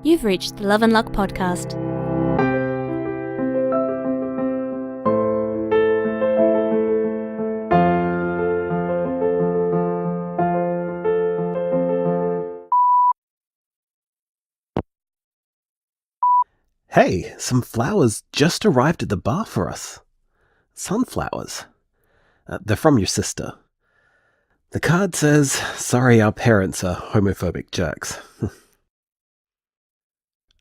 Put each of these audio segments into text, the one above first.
You've reached the Love and Luck podcast. Hey, some flowers just arrived at the bar for us. Sunflowers. They're from your sister. The card says, sorry our parents are homophobic jerks.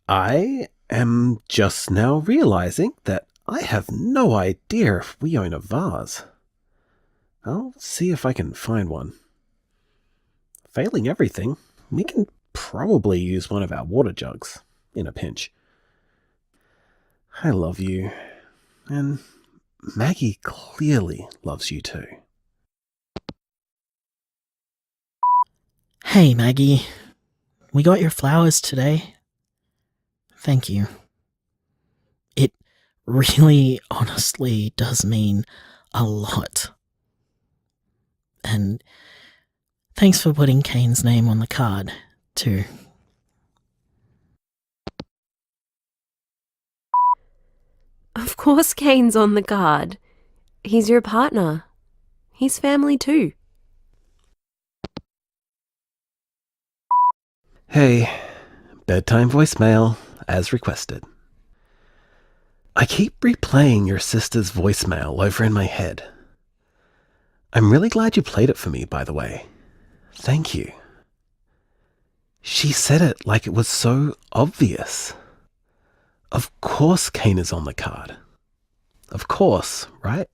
I am just now realizing that I have no idea if we own a vase. I'll see if I can find one. Failing everything, we can probably use one of our water jugs in a pinch. I love you, and Maggie clearly loves you too. Hey, Maggie. We got your flowers today. Thank you. It really, honestly does mean a lot. And thanks for putting Kane's name on the card, too. Of course Kane's on the card. He's your partner. He's family too. Hey, bedtime voicemail, as requested. I keep replaying your sister's voicemail over in my head. I'm really glad you played it for me, by the way. Thank you. She said it like it was so obvious. Of course Kane is on the card. Of course, right?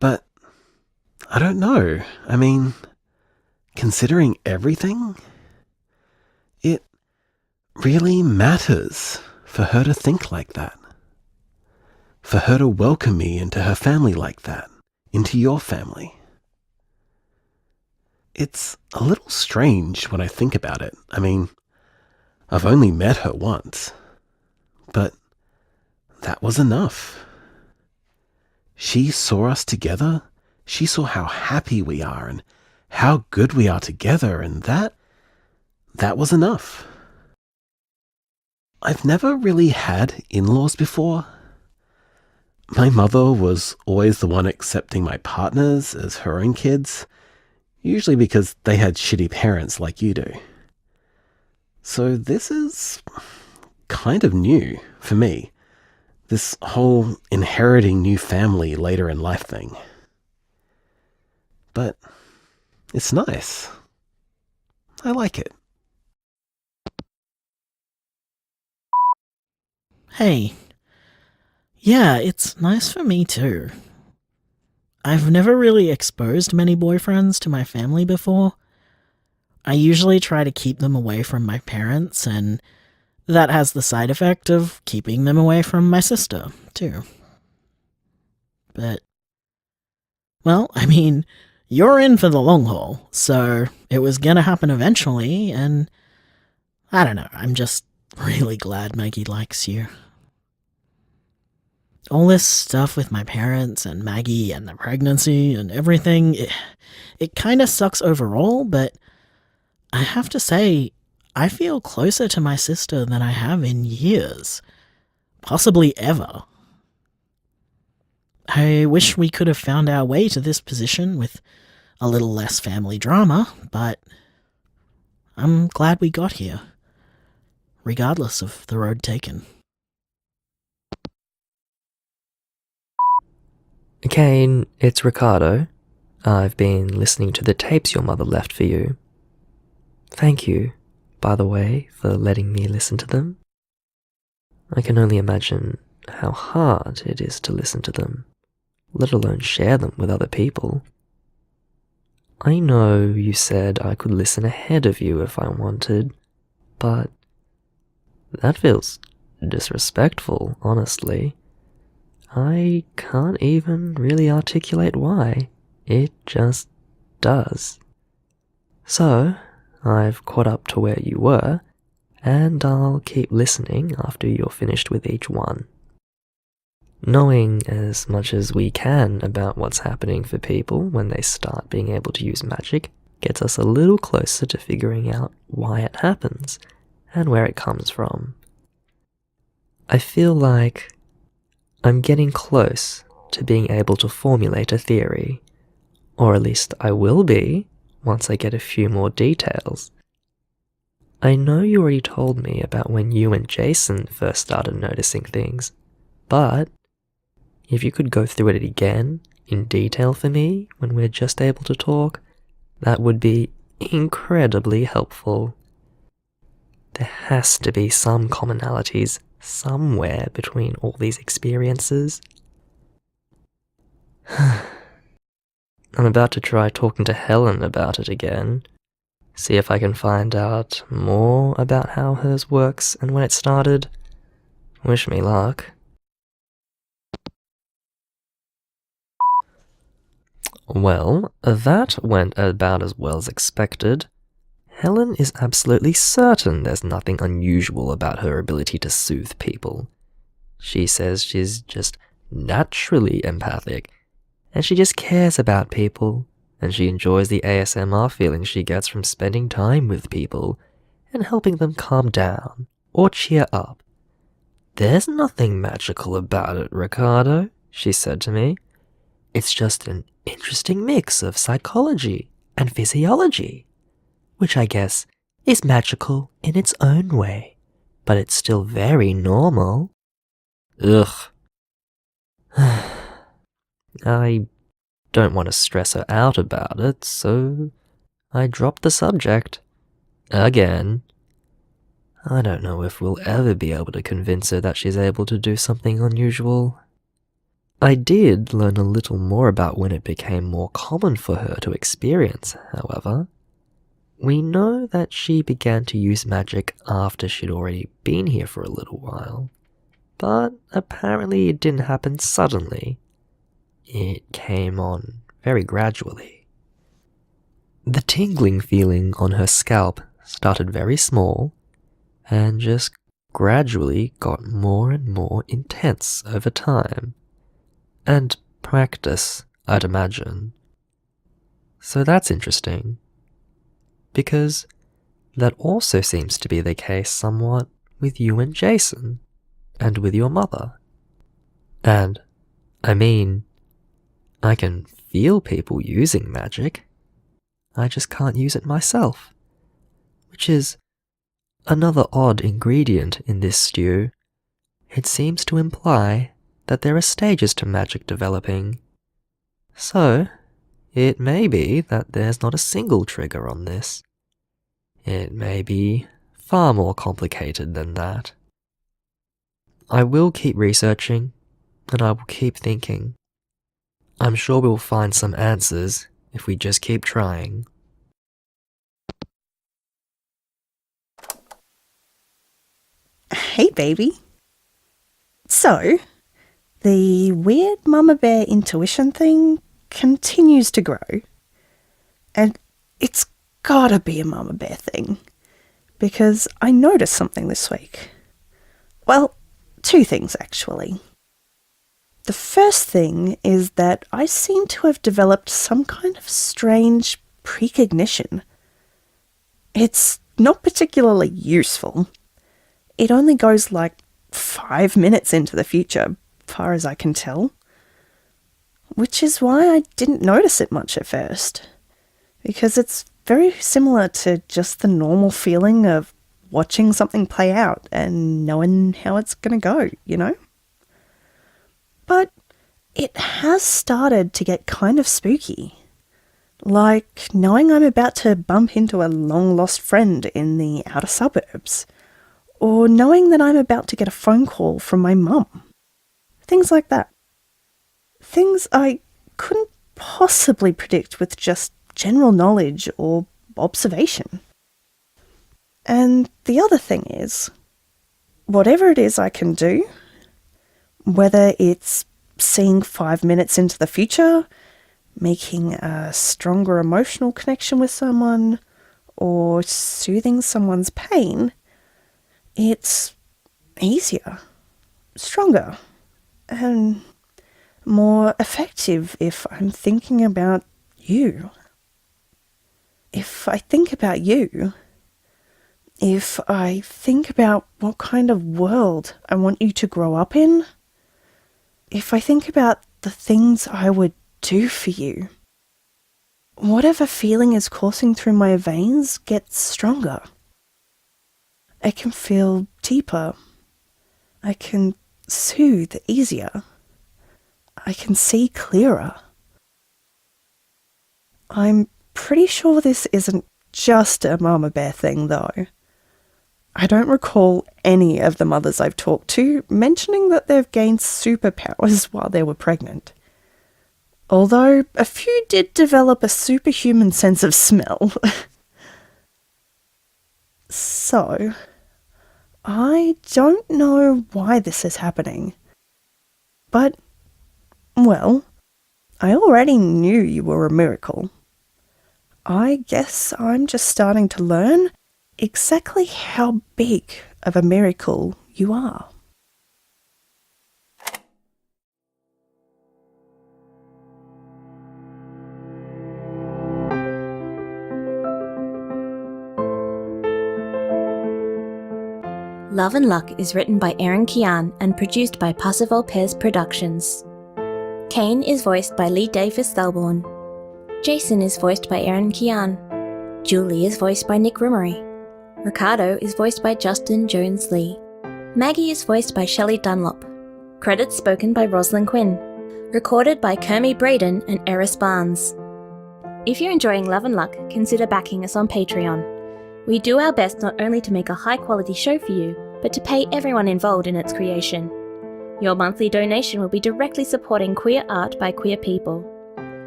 But I don't know. I mean, considering everything, it really matters for her to think like that. For her to welcome me into her family like that, into your family. It's a little strange when I think about it. I mean, I've only met her once. But that was enough. She saw us together. She saw how happy we are and how good we are together, and that was enough. I've never really had in-laws before. My mother was always the one accepting my partners as her own kids, usually because they had shitty parents like you do. So this is kind of new for me, this whole inheriting new family later in life thing. But it's nice. I like it. Hey. Yeah, it's nice for me too. I've never really exposed many boyfriends to my family before. I usually try to keep them away from my parents, and that has the side effect of keeping them away from my sister, too. But, well, I mean, you're in for the long haul, so it was gonna happen eventually, and I don't know, I'm just really glad Maggie likes you. All this stuff with my parents and Maggie and the pregnancy and everything, it kinda sucks overall, but I have to say, I feel closer to my sister than I have in years. Possibly ever. I wish we could have found our way to this position with a little less family drama, but I'm glad we got here, regardless of the road taken. Kane, it's Ricardo. I've been listening to the tapes your mother left for you. Thank you, by the way, for letting me listen to them. I can only imagine how hard it is to listen to them, let alone share them with other people. I know you said I could listen ahead of you if I wanted, but that feels disrespectful, honestly. I can't even really articulate why. It just does. So, I've caught up to where you were, and I'll keep listening after you're finished with each one. Knowing as much as we can about what's happening for people when they start being able to use magic gets us a little closer to figuring out why it happens, and where it comes from. I feel like I'm getting close to being able to formulate a theory, or at least I will be once I get a few more details. I know you already told me about when you and Jason first started noticing things, but if you could go through it again in detail for me when we're just able to talk, that would be incredibly helpful. There has to be some commonalities somewhere between all these experiences. I'm about to try talking to Helen about it again, see if I can find out more about how hers works and when it started. Wish me luck. Well, that went about as well as expected. Helen is absolutely certain there's nothing unusual about her ability to soothe people. She says she's just naturally empathic, and she just cares about people, and she enjoys the ASMR feeling she gets from spending time with people and helping them calm down or cheer up. "There's nothing magical about it, Ricardo," she said to me. "It's just an interesting mix of psychology and physiology, which I guess is magical in its own way, but it's still very normal." Ugh. I don't want to stress her out about it, so I dropped the subject. Again. I don't know if we'll ever be able to convince her that she's able to do something unusual. I did learn a little more about when it became more common for her to experience, however. We know that she began to use magic after she'd already been here for a little while, but apparently it didn't happen suddenly. It came on very gradually. The tingling feeling on her scalp started very small and just gradually got more and more intense over time. And practice, I'd imagine. So that's interesting, because that also seems to be the case somewhat with you and Jason, and with your mother. And, I mean, I can feel people using magic. I just can't use it myself, which is another odd ingredient in this stew. It seems to imply that there are stages to magic developing. So, it may be that there's not a single trigger on this. It may be far more complicated than that. I will keep researching, and I will keep thinking. I'm sure we'll find some answers if we just keep trying. Hey, baby. So, the weird mama bear intuition thing continues to grow. And it's gotta be a mama bear thing. Because I noticed something this week. Well, two things actually. The first thing is that I seem to have developed some kind of strange precognition. It's not particularly useful. It only goes like 5 minutes into the future, far as I can tell. Which is why I didn't notice it much at first. Because it's very similar to just the normal feeling of watching something play out and knowing how it's going to go, you know? But it has started to get kind of spooky. Like knowing I'm about to bump into a long-lost friend in the outer suburbs. Or knowing that I'm about to get a phone call from my mum. Things like that. Things I couldn't possibly predict with just general knowledge or observation. And the other thing is, whatever it is I can do, whether it's seeing 5 minutes into the future, making a stronger emotional connection with someone, or soothing someone's pain, it's easier, stronger, and more effective if I'm thinking about you. If I think about you, if I think about what kind of world I want you to grow up in, if I think about the things I would do for you, whatever feeling is coursing through my veins gets stronger. I can feel deeper. I can soothe easier. I can see clearer. I'm pretty sure this isn't just a mama bear thing, though. I don't recall any of the mothers I've talked to mentioning that they've gained superpowers while they were pregnant. Although a few did develop a superhuman sense of smell. So, I don't know why this is happening. But, well, I already knew you were a miracle. I guess I'm just starting to learn exactly how big of a miracle you are. Love and Luck is written by Erin Kian and produced by Passival Pairs Productions. Kane is voiced by Lee Davis Thelborn. Jason is voiced by Erin Kian. Julie is voiced by Nick Rimmery. Ricardo is voiced by Justin Jones-Lee. Maggie is voiced by Shelley Dunlop. Credits spoken by Rosalind Quinn. Recorded by Kermie Braden and Eris Barnes. If you're enjoying Love and Luck, consider backing us on Patreon. We do our best not only to make a high-quality show for you, but to pay everyone involved in its creation. Your monthly donation will be directly supporting queer art by queer people.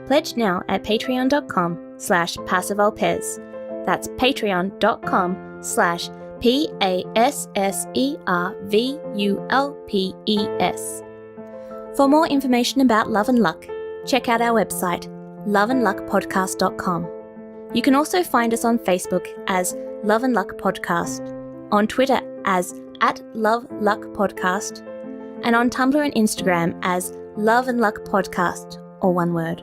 Pledge now at patreon.com/passivalpez. That's patreon.com/PASSERVULPES. For more information about Love and Luck, check out our website, loveandluckpodcast.com. You can also find us on Facebook as Love and Luck Podcast, on Twitter as @LoveLuckPodcast, and on Tumblr and Instagram as Love and Luck Podcast, or one word.